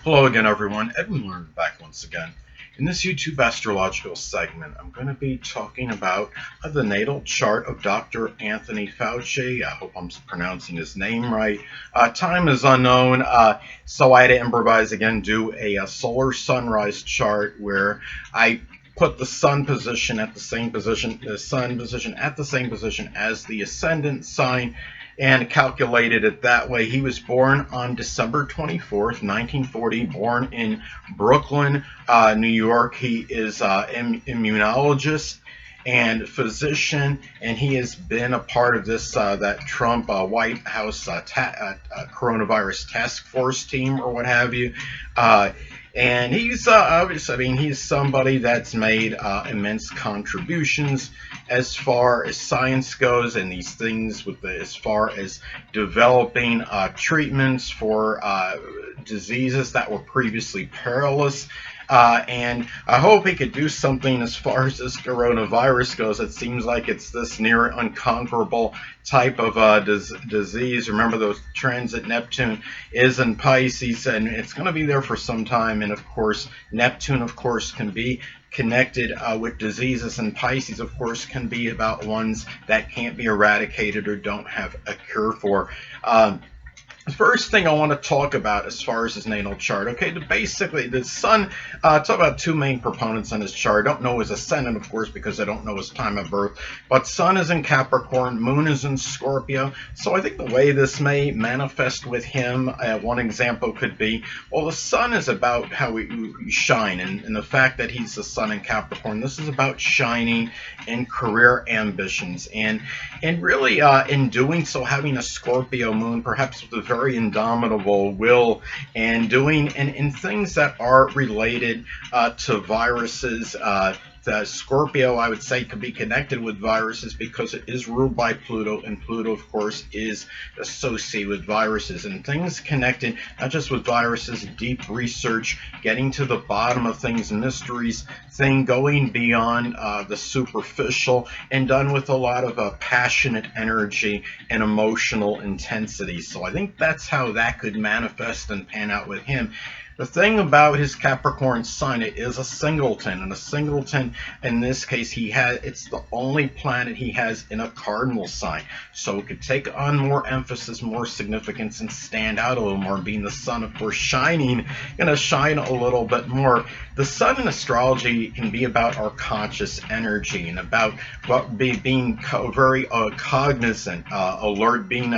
Hello again, everyone. Edwin Learnard back once again. In this YouTube astrological segment, I'm going to be talking about the natal chart of Dr. Anthony Fauci. I hope I'm pronouncing his name right. Time is unknown, so I had to improvise again, do a solar sunrise chart where I put the sun position at the same position, the sun position at the same position as the ascendant sign, and calculated it that way. He was born on December 24th, 1940, born in Brooklyn, New York. He is an immunologist and physician, and he has been a part of this that Trump White House coronavirus task force team or what have you. And he's obviously, I mean, he's somebody that's made immense contributions as far as science goes, and these things as far as developing treatments for diseases that were previously perilous. And I hope he could do something as far as this coronavirus goes. It seems like it's this near unconquerable type of disease. Remember, those transit Neptune is in Pisces, and it's going to be there for some time. And of course, Neptune, of course, can be connected with diseases, and Pisces, of course, can be about ones that can't be eradicated or don't have a cure for. The first thing I want to talk about as far as his natal chart, okay, basically the sun, talk about two main proponents on his chart. I don't know his ascendant, of course, because I don't know his time of birth, but sun is in Capricorn, moon is in Scorpio, so I think the way this may manifest with him, one example could be, well, the sun is about how we shine, and the fact that he's the sun in Capricorn, this is about shining in career ambitions, and really in doing so, having a Scorpio moon, perhaps with a very indomitable will, and doing and things that are related to viruses. The Scorpio, I would say, could be connected with viruses because it is ruled by Pluto, and Pluto, of course, is associated with viruses and things connected, not just with viruses, deep research, getting to the bottom of things, mysteries, going beyond the superficial, and done with a lot of passionate energy and emotional intensity. So I think that's how that could manifest and pan out with him. The thing about his Capricorn sun, it is a singleton, and a singleton, in this case, it's the only planet he has in a cardinal sign, so it could take on more emphasis, more significance, and stand out a little more. Being the sun, of course, shining, gonna shine a little bit more. The sun in astrology can be about our conscious energy and about being very cognizant, alert, being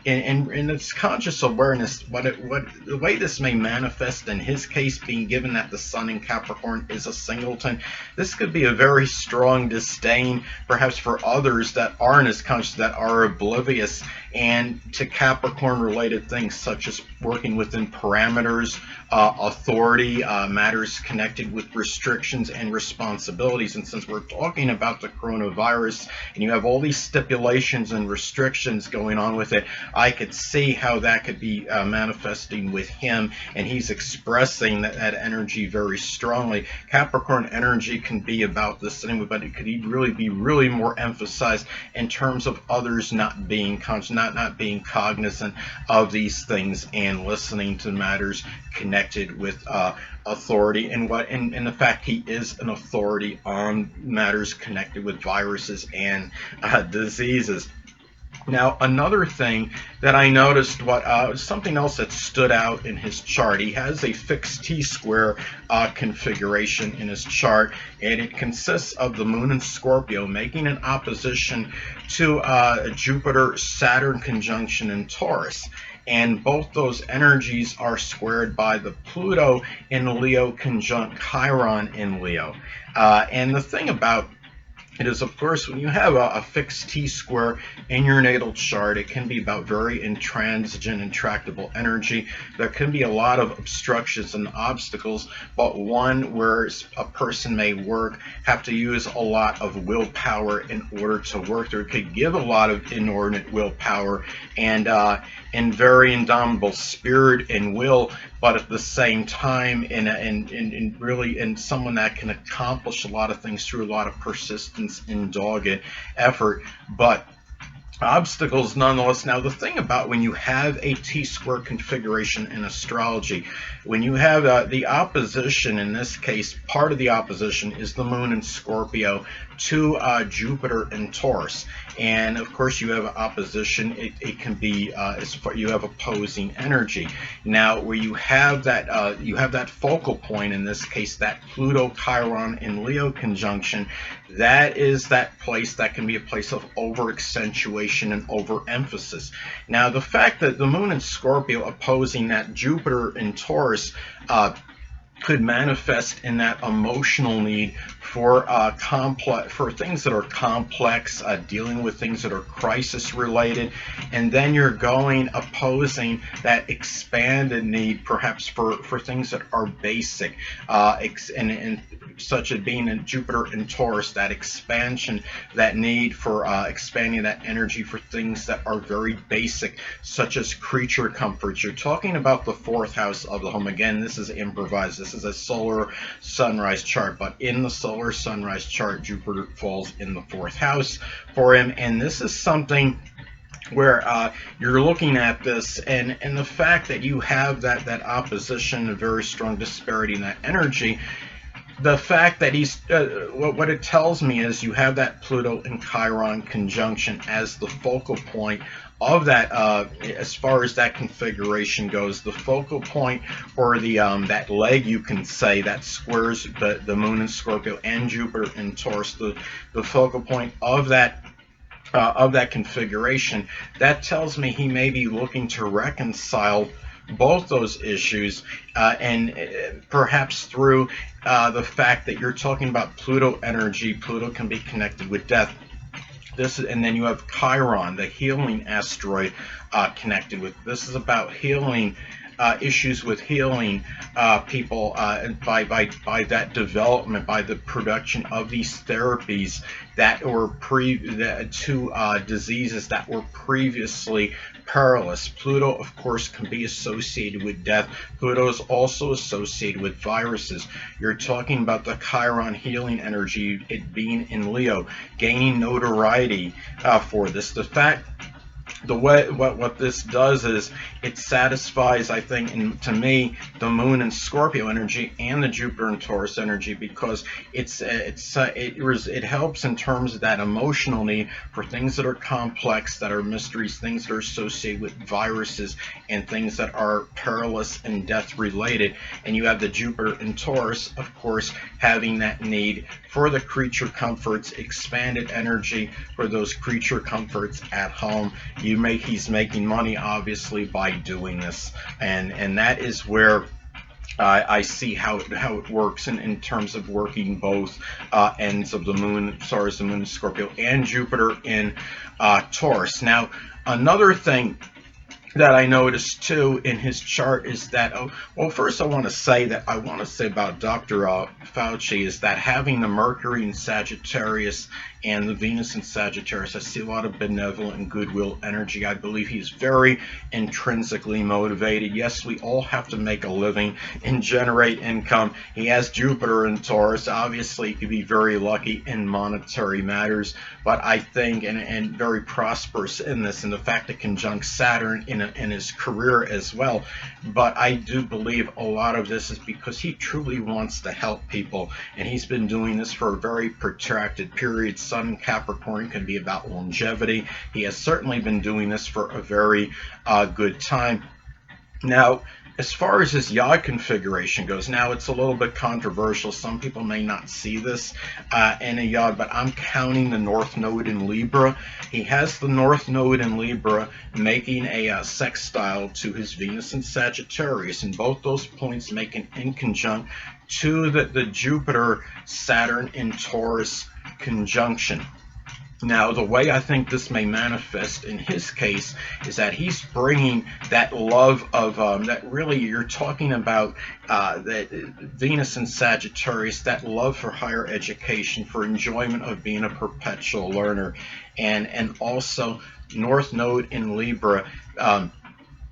in its conscious awareness. The way this may manifest in his case, being given that the sun in Capricorn is a singleton, this could be a very strong disdain, perhaps for others that aren't as conscious, that are oblivious, and to Capricorn related things such as working within parameters, authority, matters connected with restrictions and responsibilities. And since we're talking about the coronavirus and you have all these stipulations and restrictions going on with it, I could see how that could be manifesting with him, and he's expressing that energy very strongly. Capricorn energy can be about this thing, but it could really be more emphasized in terms of others not being conscious, not being cognizant of these things, and listening to matters connected with authority, and the fact he is an authority on matters connected with viruses and diseases. Now, another thing that I noticed, something else that stood out in his chart, he has a fixed T-square configuration in his chart, and it consists of the moon in Scorpio making an opposition to Jupiter-Saturn conjunction in Taurus. And both those energies are squared by the Pluto in Leo conjunct Chiron in Leo. And the thing about it is, of course, when you have a fixed T-square in your natal chart, it can be about very intransigent, intractable energy. There can be a lot of obstructions and obstacles, but one where a person may have to use a lot of willpower in order to work there. It could give a lot of inordinate willpower and very indomitable spirit and will, but at the same time, in someone that can accomplish a lot of things through a lot of persistence and dogged effort. But obstacles nonetheless. Now, the thing about when you have a T-square configuration in astrology, when you have the opposition, in this case, part of the opposition is the moon in Scorpio to Jupiter in Taurus. And of course, you have opposition. It can be you have opposing energy. Now, where you have that focal point, in this case, that Pluto Chiron in Leo conjunction, that is that place that can be a place of over accentuation and overemphasis. Now, the fact that the moon in Scorpio opposing that Jupiter in Taurus could manifest in that emotional need for things that are complex, dealing with things that are crisis related, and then you're going opposing that expanded need perhaps for things that are basic, and such as being in Jupiter and Taurus, that expansion, that need for expanding that energy for things that are very basic, such as creature comforts. You're talking about the fourth house of the home. Again, this is improvised. This is a solar sunrise chart, but in the solar sunrise chart, Jupiter falls in the fourth house for him, and this is something where you're looking at this, and the fact that you have that opposition, a very strong disparity in that energy. The fact that he's what it tells me is you have that Pluto and Chiron conjunction as the focal point of that, as far as that configuration goes, the focal point, or the that leg, you can say, that squares the moon in Scorpio and Jupiter in Taurus, the focal point of that configuration. That tells me he may be looking to reconcile both those issues, and perhaps through the fact that you're talking about Pluto energy. Pluto can be connected with death. And then you have Chiron, the healing asteroid, connected with. This is about healing, issues with healing people by that development, by the production of these therapies that were to diseases that were previously perilous. Pluto, of course, can be associated with death. Pluto is also associated with viruses. You're talking about the Chiron healing energy, it being in Leo, gaining notoriety for this. The fact, what this does is it satisfies, I think, to me, the moon and Scorpio energy and the Jupiter and Taurus energy, because it helps in terms of that emotional need for things that are complex, that are mysteries, things that are associated with viruses, and things that are perilous and death related. And you have the Jupiter and Taurus, of course, having that need for the creature comforts, expanded energy for those creature comforts at home. He's making money, obviously, by doing this, and that is where I see how it works in terms of working both ends of the moon, the moon in Scorpio and Jupiter in Taurus. Now, another thing that I noticed too in his chart is that, well, first I want to say about Dr. Fauci is that having the Mercury in Sagittarius and the Venus in Sagittarius, I see a lot of benevolent and goodwill energy. I believe he's very intrinsically motivated. Yes, we all have to make a living and generate income. He has Jupiter in Taurus. Obviously, he could be very lucky in monetary matters, but I think, and very prosperous in this, and the fact that conjunct Saturn in his career as well. But I do believe a lot of this is because he truly wants to help people, and he's been doing this for a very protracted period. Sun in Capricorn can be about longevity. He has certainly been doing this for a very good time. Now, as far as his Yod configuration goes, now it's a little bit controversial. Some people may not see this in a Yod, but I'm counting the North Node in Libra. He has the North Node in Libra making a sextile to his Venus in Sagittarius, and both those points make an inconjunct to the Jupiter Saturn in Taurus conjunction. Now, the way I think this may manifest in his case is that he's bringing that love of that really you're talking about, that Venus in Sagittarius, that love for higher education, for enjoyment of being a perpetual learner, and also North Node in Libra.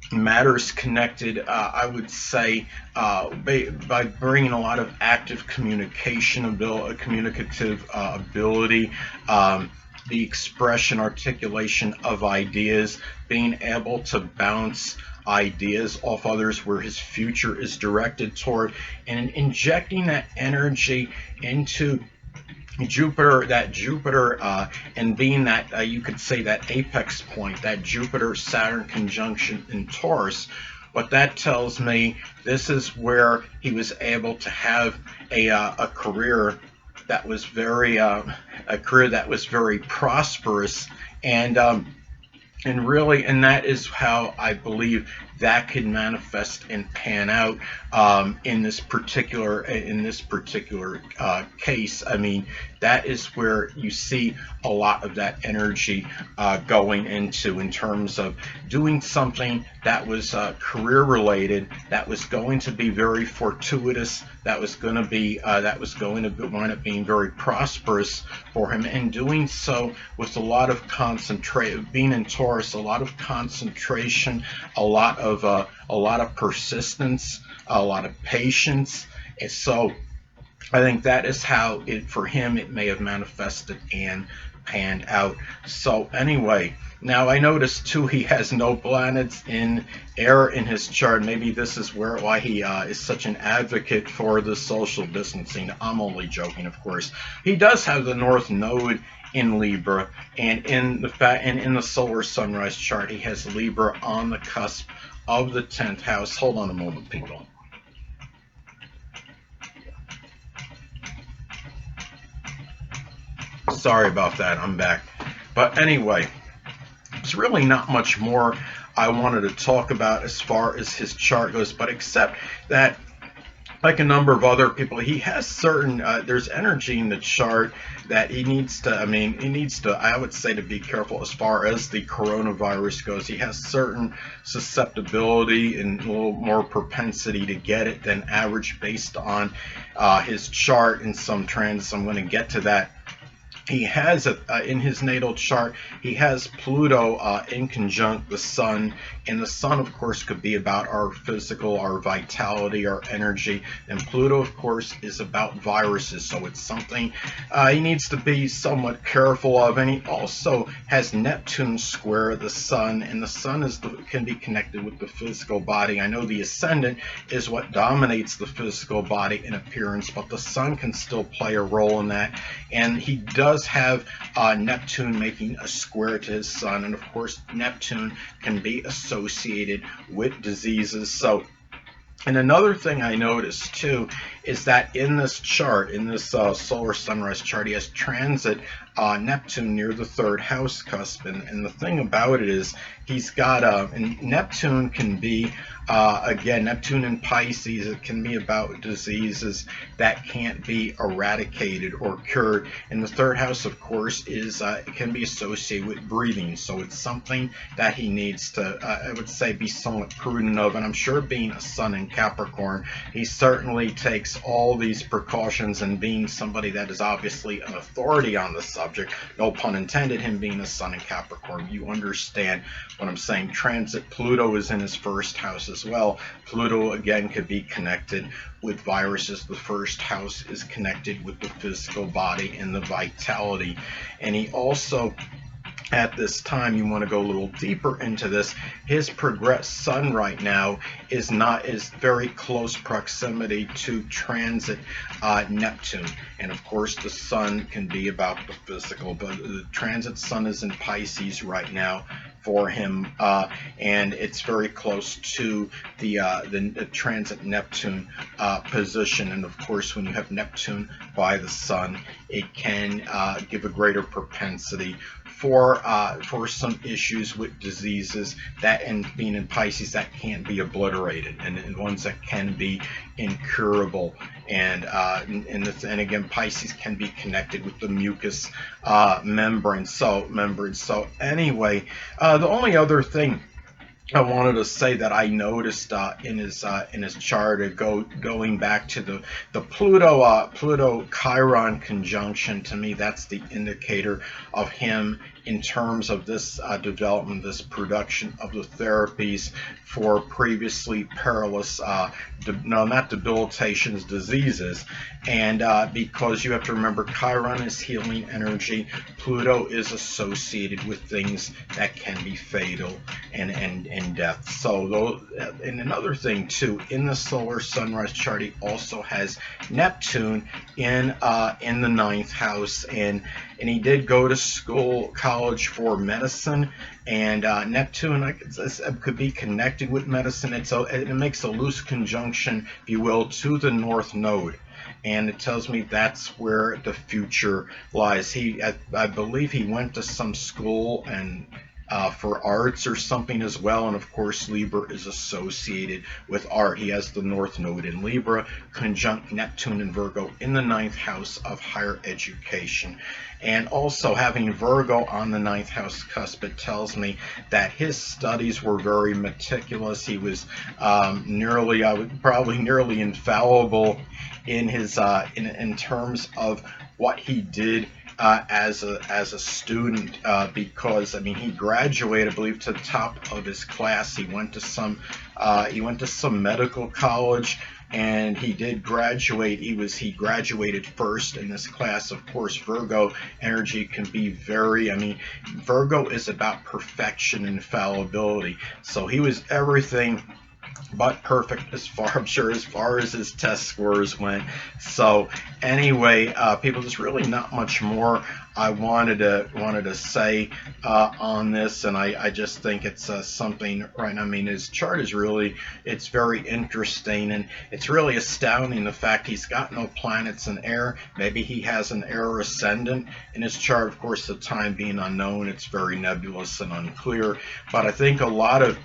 Matters connected, I would say, by bringing a lot of active communicative ability, the expression, articulation of ideas, being able to bounce ideas off others where his future is directed toward, and injecting that energy into Jupiter, and being that you could say that apex point, that Jupiter-Saturn conjunction in Taurus. What that tells me, this is where he was able to have a career that was very prosperous, and really, and that is how I believe that could manifest and pan out in this particular case. I mean, that is where you see a lot of that energy going into, in terms of doing something that was career related, that was going to be very fortuitous, that was going to wind up being very prosperous for him, and doing so with a lot of concentration. Being in Taurus, a lot of concentration, a lot of persistence, a lot of patience. And so I think that is how for him it may have manifested and panned out. So anyway, now I noticed too he has no planets in air in his chart. Maybe this is why he is such an advocate for the social distancing. I'm only joking, of course. He does have the North Node in Libra, and in the solar sunrise chart, he has Libra on the cusp of the 10th house. Hold on a moment, people. Sorry about that, I'm back. But anyway, there's really not much more I wanted to talk about as far as his chart goes, but except that, like a number of other people, he has certain, there's energy in the chart that he needs to, I would say, to be careful as far as the coronavirus goes. He has certain susceptibility and a little more propensity to get it than average based on his chart and some trends. I'm going to get to that. He has in his natal chart, he has Pluto in conjunct the Sun, and the Sun, of course, could be about our physical, our vitality, our energy, and Pluto, of course, is about viruses, so it's something he needs to be somewhat careful of. And he also has Neptune square the Sun, and the Sun can be connected with the physical body. I know the ascendant is what dominates the physical body in appearance, but the Sun can still play a role in that, and he does have Neptune making a square to his Sun, and of course Neptune can be associated with diseases. So, and another thing I noticed too is that in this chart, in this solar sunrise chart, he has transit Neptune near the 3rd house cusp, and the thing about it is he's got and Neptune can be again, Neptune in Pisces, it can be about diseases that can't be eradicated or cured. And the 3rd house, of course, is it can be associated with breathing, so it's something that he needs to I would say be somewhat prudent of. And I'm sure, being a Sun in Capricorn, he certainly takes all these precautions, and being somebody that is obviously an authority on the subject, no pun intended, him being a Sun in Capricorn, you understand what I'm saying. Transit Pluto is in his 1st house as well. Pluto again could be connected with viruses. The 1st house is connected with the physical body and the vitality. And he also, at this time, you want to go a little deeper into this, his progressed Sun right now is very close proximity to transit Neptune, and of course the Sun can be about the physical, but the transit Sun is in Pisces right now for him, and it's very close to the transit Neptune position. And of course, when you have Neptune by the Sun, it can give a greater propensity for some issues with diseases that, and being in Pisces, that can't be obliterated, and ones that can be incurable. And again, Pisces can be connected with the mucous membrane. So anyway, the only other thing I wanted to say that I noticed in his chart, going back to the Pluto Chiron conjunction, to me that's the indicator of him in terms of this development, this production of the therapies for previously perilous, no, not debilitations, diseases. And because you have to remember, Chiron is healing energy, Pluto is associated with things that can be fatal and death. So, and another thing too, in the solar sunrise chart, he also has Neptune in the ninth house, and he did go to college for medicine, and Neptune could be connected with medicine. It makes a loose conjunction, if you will, to the North Node. And it tells me that's where the future lies. I believe he went to some school and for arts or something as well, and of course Libra is associated with art. He has the North Node in Libra, conjunct Neptune and Virgo in the ninth house of higher education. And also having Virgo on the ninth house cusp, it tells me that his studies were very meticulous. He was probably nearly infallible in his in terms of what he did as a student, because I mean he graduated, I believe, to the top of his class. He went to some medical college, and he did graduate. He graduated first in this class. Of course, Virgo energy can be Virgo is about perfection and fallibility. So he was everything but perfect as far as his test scores went. So anyway, people, there's really not much more I wanted to say on this, and I just think it's something, right? I mean, his chart is it's very interesting, and it's really astounding the fact he's got no planets in air. Maybe he has an air ascendant in his chart. Of course, the time being unknown, it's very nebulous and unclear, but I think a lot of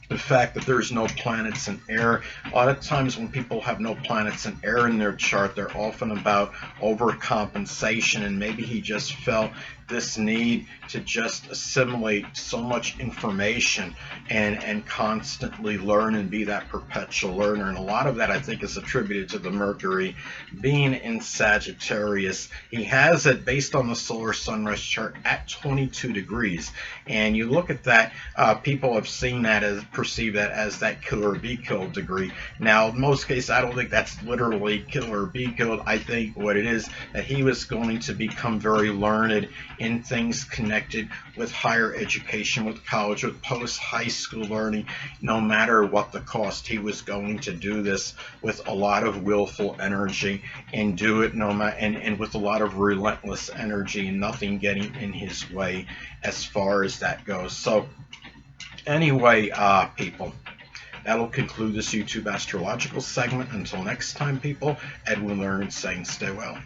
the fact that there's no planets in air. A lot of times when people have no planets in air in their chart, they're often about overcompensation, and maybe he just felt this need to just assimilate so much information and constantly learn and be that perpetual learner. And a lot of that, I think, is attributed to the Mercury being in Sagittarius. He has it based on the solar sunrise chart at 22 degrees. And you look at that, people have perceived that as that kill or be killed degree. Now, in most cases, I don't think that's literally kill or be killed. I think what it is, that he was going to become very learned in things connected with higher education, with college, with post-high school learning. No matter what the cost, he was going to do this with a lot of willful energy and do it and with a lot of relentless energy, and nothing getting in his way as far as that goes. So anyway, people, that'll conclude this YouTube astrological segment. Until next time, people, Edwin Learnard saying stay well.